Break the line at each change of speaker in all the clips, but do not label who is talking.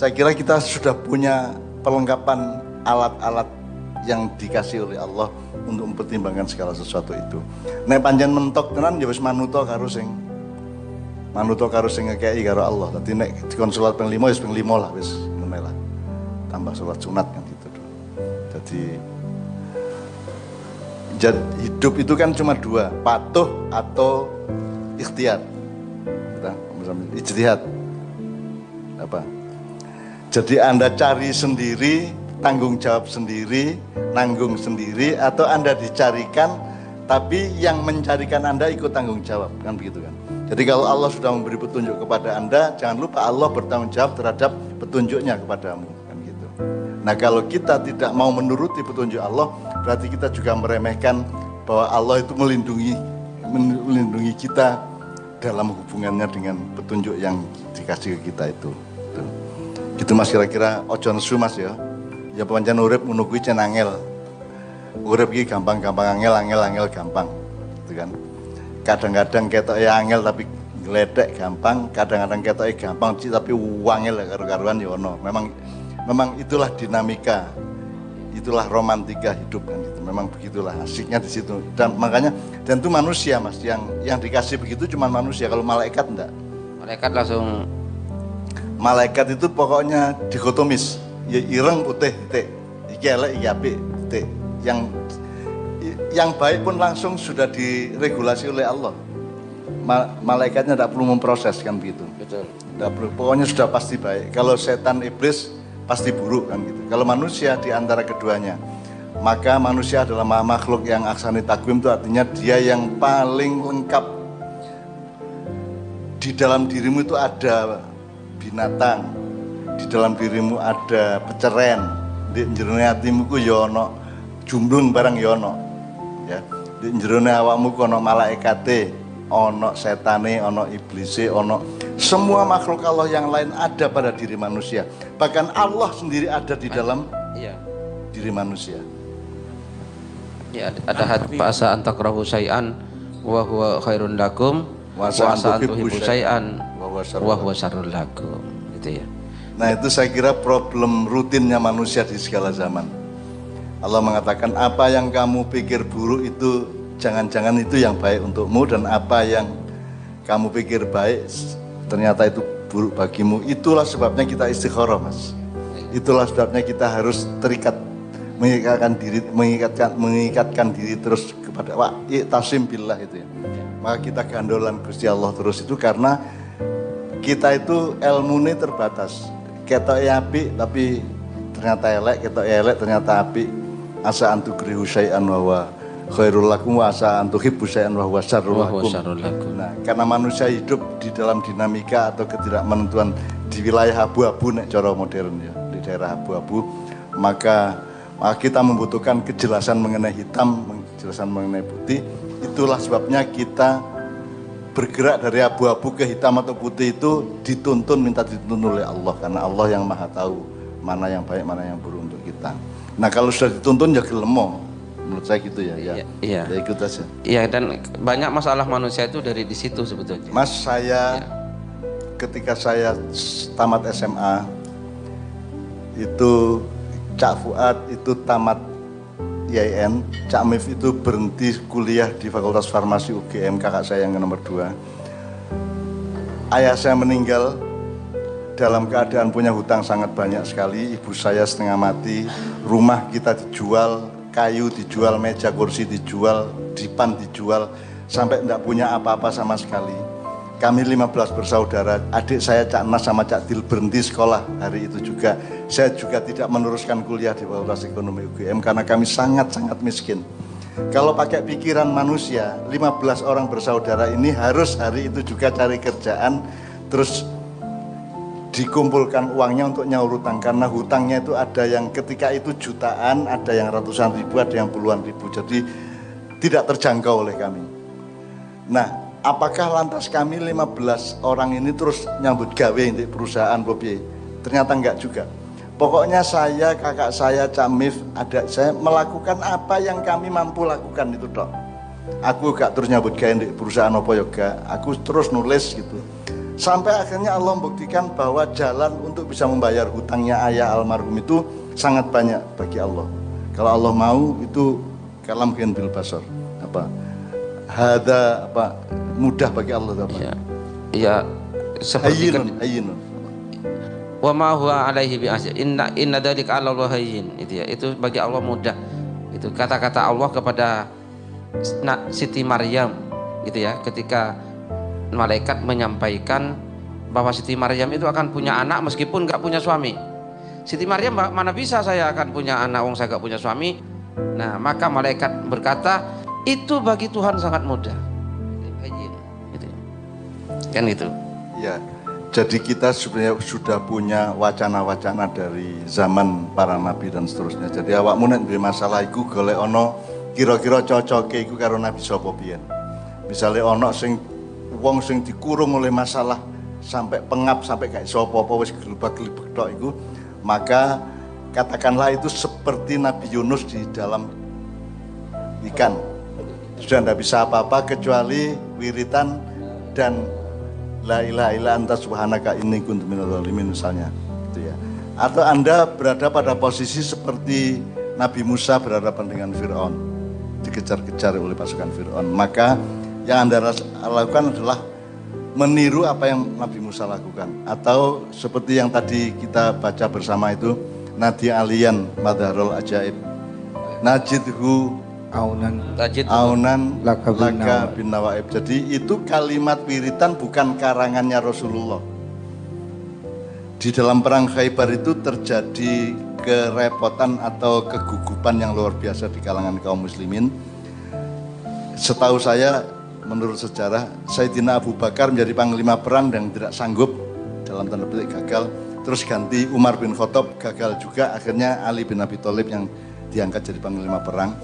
Saya kira kita sudah punya perlengkapan alat-alat yang dikasih oleh Allah untuk mempertimbangkan segala sesuatu itu. Nek pancen mentok tenan ya wis manuto karo sing ngekeki karo Allah. Dadi nek dikon salat ping 5 wis ping 5 lah wis ngene lah. Tambah salat sunat kan gitu. Jadi hidup itu kan cuma dua, patuh atau ikhtiar. Ijtihad. Apa? Jadi Anda cari sendiri, tanggung jawab sendiri, nanggung sendiri, atau Anda dicarikan, tapi yang mencarikan Anda ikut tanggung jawab, kan begitu kan? Jadi kalau Allah sudah memberi petunjuk kepada Anda, jangan lupa Allah bertanggung jawab terhadap petunjuknya kepadamu, kan gitu. Nah kalau kita tidak mau menuruti petunjuk Allah, berarti kita juga meremehkan bahwa Allah itu melindungi kita dalam hubungannya dengan petunjuk yang dikasih ke kita itu. Gitu Mas, kira-kira ojo nesu Mas ya. Ya pancen urip ngono kuwi cen angel. Urip iki gampang-gampang angel gampang. Gitu kan. Kadang-kadang ketoke angel tapi gledek gampang, kadang-kadang ketoke gampang tapi wangel karo-karuan ya ono. Memang itulah dinamika. Itulah romantika hidup kan gitu. Memang begitulah asiknya di situ. Dan makanya itu manusia Mas yang dikasih begitu cuma manusia. Kalau malaikat enggak. Malaikat itu pokoknya dikotomis. Ya ireng putih titik. Iki elek iki apik titik. Yang baik pun langsung sudah diregulasi oleh Allah. Malaikatnya tidak perlu memproses kan begitu.
Betul.
Tidak perlu. Pokoknya sudah pasti baik. Kalau setan iblis pasti buruk kan gitu. Kalau manusia di antara keduanya, maka manusia adalah makhluk yang aksani takwim, itu artinya dia yang paling lengkap. Di dalam dirimu itu ada binatang, di dalam dirimu ada peceren, di jerone hatimu ku ya ono jumblung barang ya ono. Ya, di jerone awakmu ku ono malaikate, ono setane, ono iblise, ono semua makhluk Allah yang lain ada pada diri manusia. Bahkan Allah sendiri ada di dalam diri manusia.
Ya, ada bahasa antakrahu syai'an wa huwa khairun lakum wa asa antuhibbu syai'an wa huwa syarrul lakum. Gitu ya.
Nah, itu saya kira problem rutinnya manusia di segala zaman. Allah mengatakan apa yang kamu pikir buruk itu jangan-jangan itu yang baik untukmu, dan apa yang kamu pikir baik ternyata itu buruk bagimu. Itulah sebabnya kita istikharah Mas. Itulah sebabnya kita harus terikat, mengikatkan diri terus kepada tasim billah itu ya. Maka kita gandolan Gusti Allah terus itu karena kita itu ilmune terbatas. Ketoke apik tapi ternyata elek, ketoke elek ternyata apik. Asa antukrihu syai'an wa khairul lakum wa asa antuhibbu syai'an wa huwa syarrul lakum. Nah, karena manusia hidup di dalam dinamika atau ketidakmenentuan di wilayah abu-abu nek cara modern ya, di daerah abu-abu, maka kita membutuhkan kejelasan mengenai hitam, kejelasan mengenai putih. Itulah sebabnya kita bergerak dari abu-abu ke hitam atau putih itu minta dituntun oleh Allah, karena Allah yang maha tahu mana yang baik, mana yang buruk untuk kita. Nah kalau sudah dituntun ya gelemo, menurut saya gitu ya.
Iya.
Ya ikut aja.
Iya, dan banyak masalah manusia itu dari di situ sebetulnya.
Mas, ketika saya tamat SMA itu Cak Fuad itu tamat IAIN, Cak Mif itu berhenti kuliah di Fakultas Farmasi UGM, kakak saya yang nomor 2. Ayah saya meninggal dalam keadaan punya hutang sangat banyak sekali, ibu saya setengah mati, rumah kita dijual, kayu dijual, meja kursi dijual, dipan dijual, sampai tidak punya apa-apa sama sekali. Kami 15 bersaudara, adik saya Cak Nas sama Cak Dil berhenti sekolah hari itu juga. Saya juga tidak meneruskan kuliah di Fakultas Ekonomi UGM karena kami sangat-sangat miskin. Kalau pakai pikiran manusia, 15 orang bersaudara ini harus hari itu juga cari kerjaan, terus dikumpulkan uangnya untuk nyaur hutang, karena hutangnya itu ada yang ketika itu jutaan, ada yang ratusan ribu, ada yang puluhan ribu, jadi tidak terjangkau oleh kami. Nah, apakah lantas kami 15 orang ini terus nyambut gawe di perusahaan Bobi? Ternyata enggak juga. Pokoknya saya, kakak saya, Cak Mif, adik saya melakukan apa yang kami mampu lakukan itu dok. Aku gak terus nyambut gawe di perusahaan apa yoga, aku terus nulis gitu. Sampai akhirnya Allah membuktikan bahwa jalan untuk bisa membayar hutangnya ayah almarhum itu sangat banyak bagi Allah. Kalau Allah mau itu kalam bil basar. Hada mudah bagi Allah apa?
Ya seperti
hayyinun.
Wa ma huwa alaihi bi'aziz. Inna dzalika 'ala Allah hayyin. Itu ya. Itu bagi Allah mudah. Itu kata-kata Allah kepada Siti Maryam gitu ya, ketika malaikat menyampaikan bahwa Siti Maryam itu akan punya anak meskipun nggak punya suami. Siti Maryam, mana bisa saya akan punya anak wong saya nggak punya suami. Nah maka malaikat berkata itu bagi Tuhan sangat mudah gitu. Kan itu
ya. Jadi kita sebenarnya sudah punya wacana-wacana dari zaman para nabi dan seterusnya. Jadi awakmu nek duwe masalah iku golek ono kira-kira cocoke iku karo nabi sapa piyen. Misale ono sing wong sing dikurung oleh masalah sampai pengap sampai gak iso apa-apa wis gelebak-gelebek tok iku, maka katakanlah itu seperti Nabi Yunus di dalam ikan. Sudah tidak bisa apa-apa kecuali wiritan dan la ilaha illa anta subhanaka inni kuntu minadz dzalimin misalnya gitu ya. Atau Anda berada pada posisi seperti Nabi Musa berhadapan dengan Fir'aun, dikejar-kejar oleh pasukan Fir'aun, maka yang Anda lakukan adalah meniru apa yang Nabi Musa lakukan. Atau seperti yang tadi kita baca bersama itu, Nadi aliyan madharul ajaib najidhu aunan laka bin nawaib. Jadi itu kalimat wiritan bukan karangannya Rasulullah. Di dalam perang Khaybar itu terjadi kerepotan atau kegugupan yang luar biasa di kalangan kaum muslimin. Setahu saya, menurut sejarah, Sayyidina Abu Bakar menjadi panglima perang dan tidak sanggup, dalam tanda petik gagal. Terus ganti Umar bin Khattab, gagal juga. Akhirnya Ali bin Abi Thalib yang diangkat jadi panglima perang.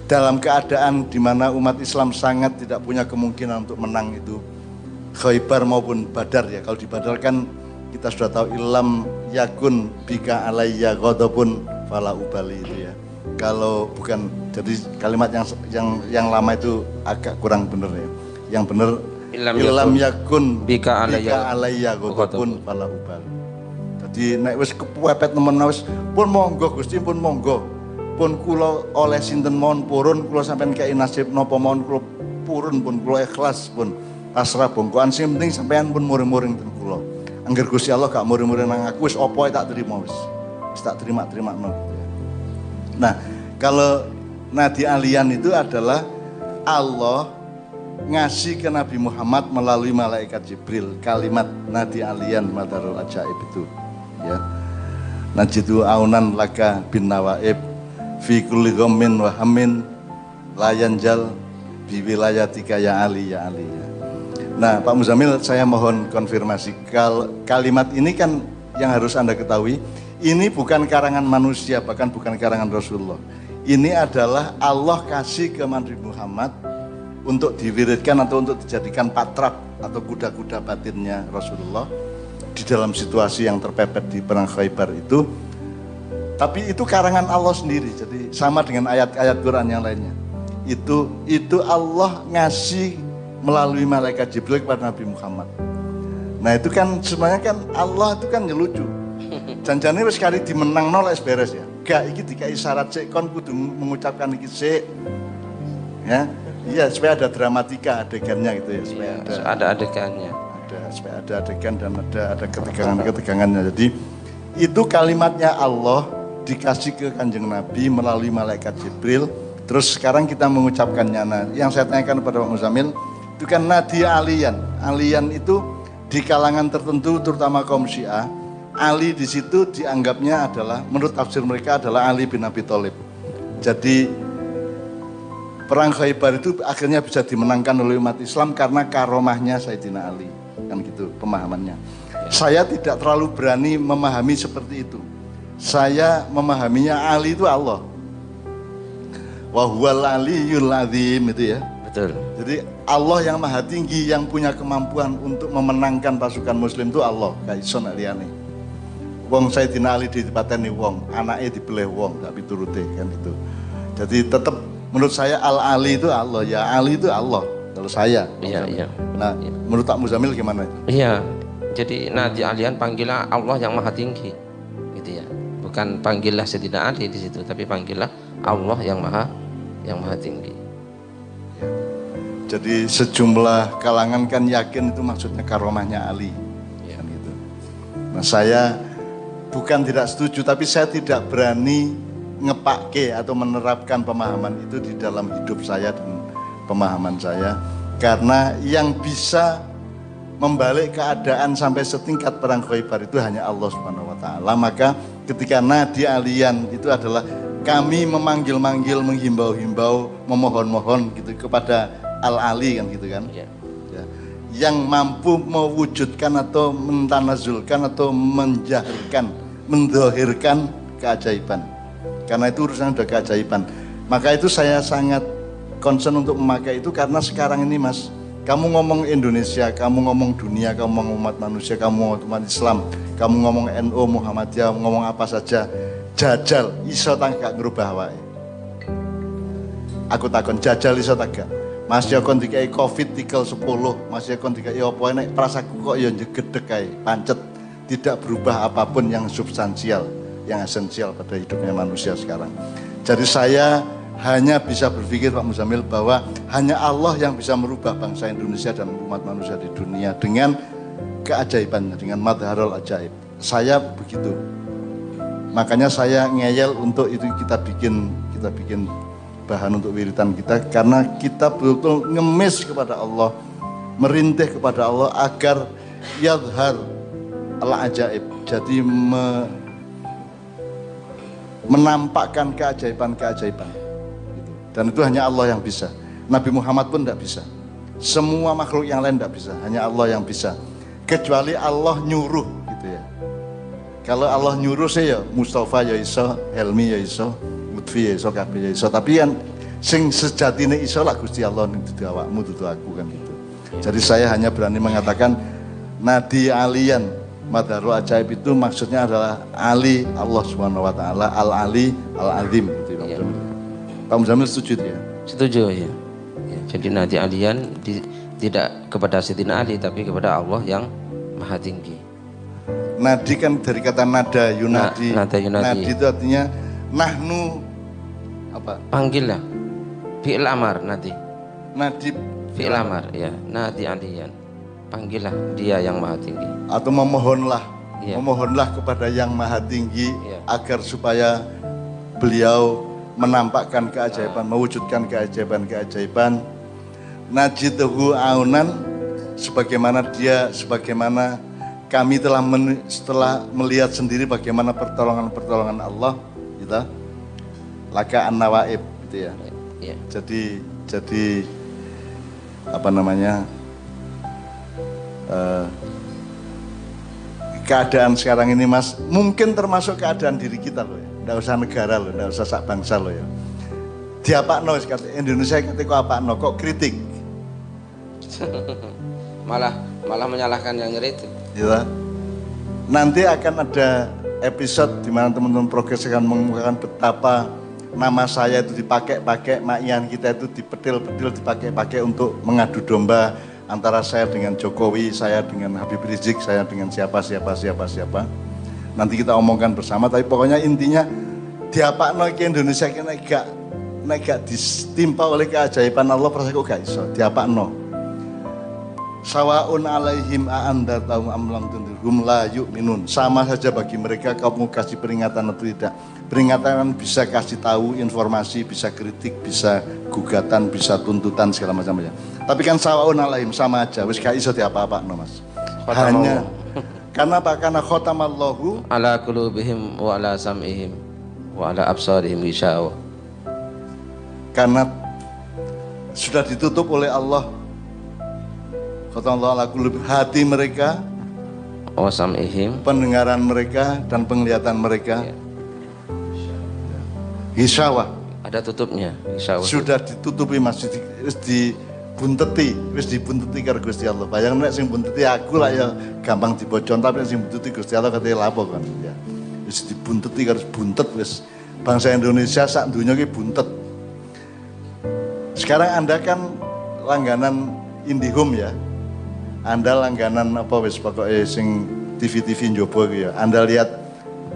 Dalam keadaan di mana umat Islam sangat tidak punya kemungkinan untuk menang itu Khaybar maupun Badar ya. Kalau di Badar kan kita sudah tahu ilam yakun bika alayya ghadabun fala ubali itu ya. Kalau bukan, jadi kalimat yang lama itu agak kurang benar ya. Yang benar ilam yakun bika alayya ghadabun fala ubali. Jadi nek wis kepepet nemen wis pun monggo Gusti, pun monggo. Pun kula oleh sinten mohon purun, kula sampean kei nasib napa mohon kula purun, pun kula ikhlas, pun pasrah bongkoan, sing penting sampean pun muring-muring ten kula. Angger Gusti Allah gak muring-muring nang aku, wis apa tak terima wis tak terima-terima no gitu ya. Nah, kalau nadi alian itu adalah Allah ngasih ke Nabi Muhammad melalui malaikat Jibril kalimat nadi alian madharul ajaib itu ya. Najidu aunan laka bin nawaib fi kulli ghammin wa hammin layanjal bi wilayatika ya Ali ya Ali ya. Nah, Pak Muzamil, saya mohon konfirmasi. Kalimat ini kan yang harus Anda ketahui, ini bukan karangan manusia, bahkan bukan karangan Rasulullah. Ini adalah Allah kasih ke Nabi Muhammad untuk diwiridkan atau untuk dijadikan patrap atau kuda-kuda batinnya Rasulullah di dalam situasi yang terpepet di perang Khaybar itu. Tapi itu karangan Allah sendiri, jadi sama dengan ayat-ayat Quran yang lainnya. Itu Allah ngasih melalui malaikat Jibril kepada Nabi Muhammad. Nah itu kan sebenarnya kan Allah itu kan nyelucu. Janjane wis kali dimenang nolak beres ya. Gak iki dikai syarat sik kon kudu mengucapkan iki sik. Ya. Iya, supaya ada dramatika adegannya gitu ya, supaya
ada adegannya.
Supaya ada adegan dan ada ketegangan-ketegangannya. Jadi itu kalimatnya Allah dikasih ke Kanjeng Nabi melalui malaikat Jibril. Terus sekarang kita mengucapkannya. Nah, yang saya tanyakan kepada Pak Muzamil, itu kan nadi aliyan. Aliyan itu di kalangan tertentu, terutama kaum Syiah, Ali di situ dianggapnya adalah, menurut tafsir mereka adalah Ali bin Abi Thalib. Jadi perang Khaybar itu akhirnya bisa dimenangkan oleh umat Islam karena karomahnya Sayyidina Ali, kan gitu pemahamannya. Saya tidak terlalu berani memahami seperti itu. Saya memahaminya Ali itu Allah. Wa huwal aliyyul azim itu ya.
Betul.
Jadi Allah yang maha tinggi yang punya kemampuan untuk memenangkan pasukan muslim itu Allah, gak iso nek liyane. Wong Sayyidina Ali dipateni wong, anake dibeleh wong, gak piturute kan itu. Jadi tetap menurut saya Al-Ali itu Allah, ya Ali itu Allah kalau saya.
Iya.
Nah, menurut Pak Muzamil gimana itu?
Iya, Jadi nadi alian panggillah Allah yang maha tinggi, gitu ya. Bukan panggillah Sayyidina Ali di situ, tapi panggillah Allah yang maha tinggi.
Jadi sejumlah kalangan kan yakin itu maksudnya karomahnya Ali, kan gitu. Nah saya bukan tidak setuju, tapi saya tidak berani ngepake atau menerapkan pemahaman itu di dalam hidup saya dan pemahaman saya, karena yang bisa membalik keadaan sampai setingkat perang Khaybar itu hanya Allah Subhanahu wa taala. Maka ketika nadi alian itu adalah kami memanggil-manggil, menghimbau-himbau, memohon-mohon gitu kepada Al-Ali kan gitu kan. Ya. Yang mampu mewujudkan atau mentanazulkan atau menjahirkan, mendohirkan keajaiban. Karena itu urusan udah keajaiban. Maka itu saya sangat concern untuk memakai itu, karena sekarang ini Mas, kamu ngomong Indonesia, kamu ngomong dunia, kamu ngomong umat manusia, kamu ngomong umat Islam, kamu ngomong NU, Muhammadiyah, ngomong apa saja, jajal iso tak gak ngerubah wae. Aku takon jajal iso tak gak. Mas yo kon dikai Covid tikel 10, Mas yo kon dikai opo nek prasaku kok yo jegedeg kae, pancet, tidak berubah apapun yang substansial, yang esensial pada hidupnya manusia sekarang. Jadi saya hanya bisa berpikir Pak Muzamil bahwa hanya Allah yang bisa merubah bangsa Indonesia dan umat manusia di dunia dengan keajaibannya, dengan madharul ajaib. Saya begitu. Makanya saya ngeyel untuk itu kita bikin bahan untuk wiridan kita, karena kita betul-betul ngemis kepada Allah, merintih kepada Allah agar yadhar al-ajaib, jadi menampakkan keajaiban-keajaiban. Dan itu hanya Allah yang bisa. Nabi Muhammad pun tidak bisa. Semua makhluk yang lain tidak bisa. Hanya Allah yang bisa. Kecuali Allah nyuruh gitu ya. Kalau Allah nyuruh sih ya Mustafa ya iso, Helmi ya iso, Lutfi ya iso, Kabeh ya iso. Tapi yang sing sejatine iso lah Gusti Allah, dudu awakmu, dudu aku kan gitu. Jadi saya hanya berani mengatakan nadi alian madharul ajaib itu maksudnya adalah Ali Allah Subhanahu wa taala, Al-Ali, Al-Azim gitu ya. Pak Muzamil setuju ya?
Setuju ya. Jadi nadi alian tidak kepada Sayyidina Ali, tapi kepada Allah yang maha tinggi.
Nadi kan dari kata nada yunadi.
Nada yunadi.
Nadi itu artinya nahnu apa?
Panggil lah. Fi'il amar nadi.
Nadi
fi'il amar ya. Nadi alian. Panggillah dia yang maha tinggi.
Atau memohonlah.
Ya.
Memohonlah kepada yang maha tinggi
ya,
agar supaya beliau menampakkan keajaiban, mewujudkan keajaiban-keajaiban. Najituhu aunan, sebagaimana kami setelah melihat sendiri bagaimana pertolongan Allah, gitu. Laka an-nawaib, gitu ya.
Ya.
Jadi apa namanya? Keadaan sekarang ini Mas, mungkin termasuk keadaan diri kita loh ya. Nggak usah negara loh, nggak usah sak bangsa loh ya. Diapakno Indonesia ketika apakno kok kritik.
malah menyalahkan yang ngeritik.
Ya. Nanti akan ada episode di mana teman-teman progres akan mengemukakan betapa nama saya itu dipakai-pakai, makian kita itu dipetil-petil, dipakai-pakai untuk mengadu domba antara saya dengan Jokowi, saya dengan Habib Rizik, saya dengan siapa. Nanti kita omongkan bersama, tapi pokoknya intinya diapakno ke Indonesia kena gak ditimpa oleh keajaiban Allah, perasa kok gak iso diapakno. Sawaun alaihim a'anda taum amlam tundirhum la yu'minun. Sama saja bagi mereka kamu kasih peringatan atau tidak. Peringatan bisa kasih tahu informasi, bisa kritik, bisa gugatan, bisa tuntutan segala macamnya. Tapi kan sawaun alaihim sama aja, wis gak iso diapa-apakno Mas. Hanya karena apa? Karena khotamallahu
ala qulubihim wa ala sam'ihim wa ala absarihim gishawa.
Karena sudah ditutup oleh Allah. Khotamallahu ala qulubihim, hati mereka,
wa sam'ihim,
pendengaran mereka dan penglihatan mereka.
Ya.
Gishawa.
Ada tutupnya. Gishawa.
Sudah ditutupi Mas, wis dibunteti karo Gusti Allah. Bayang nek sing bunteti aku lah ya gampang dibocon, tapi sing bunteti Gusti Allah katanya lapo kan ya. Wis dibunteti karo buntet wis. Bangsa Indonesia sak donya ki buntet. Sekarang Anda kan langganan IndiHome ya. Anda langganan apa wis pokoknya sing TV-TV njobo gitu ya. Anda lihat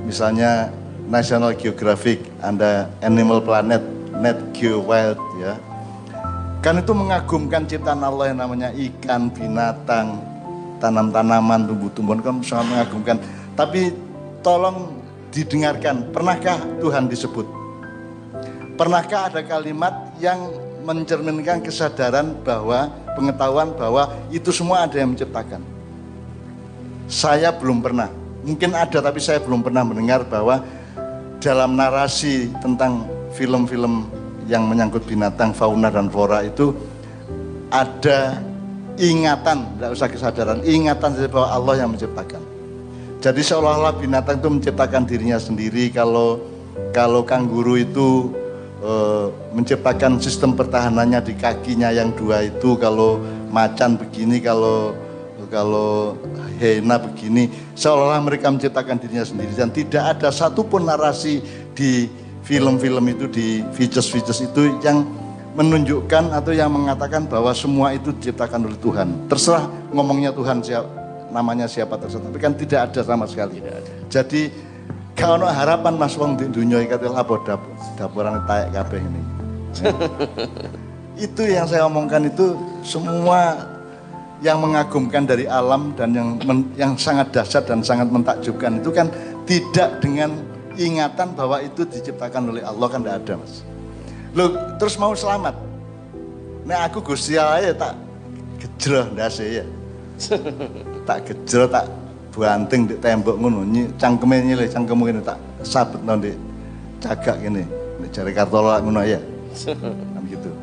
misalnya National Geographic, Anda Animal Planet, Net Geo Wild ya. Kan itu mengagumkan ciptaan Allah yang namanya ikan, binatang, tanam-tanaman, tumbuh-tumbuhan kan sangat mengagumkan. Tapi tolong didengarkan, pernahkah Tuhan disebut? Pernahkah ada kalimat yang mencerminkan kesadaran bahwa pengetahuan bahwa itu semua ada yang menciptakan? Saya belum pernah, mungkin ada tapi saya belum pernah mendengar bahwa dalam narasi tentang film-film yang menyangkut binatang, fauna dan flora itu ada ingatan, tidak usah kesadaran, ingatan bahwa Allah yang menciptakan. Jadi seolah-olah binatang itu menciptakan dirinya sendiri. Kalau kanguru itu menciptakan sistem pertahanannya di kakinya yang dua itu, kalau macan begini, kalau hyena begini, seolah-olah mereka menciptakan dirinya sendiri. Dan tidak ada satupun narasi di film-film itu, di features-features itu yang menunjukkan atau yang mengatakan bahwa semua itu diciptakan oleh Tuhan. Terserah ngomongnya Tuhan namanya siapa terserah, tapi kan tidak ada sama sekali. Jadi kalau harapan Mas Wong di dunia ikat apa dapuran taek kabeh ini. Itu yang saya omongkan itu semua yang mengagumkan dari alam dan yang sangat dahsyat dan sangat mentakjubkan itu kan tidak dengan ingatan bahwa itu diciptakan oleh Allah, kan tidak ada, Mas. Loh, terus mau selamat. Nah aku Gusti Allah ya tak gejroh ndase ya. Tak gejroh, tak banting di tembok ngono, cangkeme nyilih cangkemmu ngene tak sabetno ndek cagak ngene. Nek jare Kartola ngono ya. Kan gitu.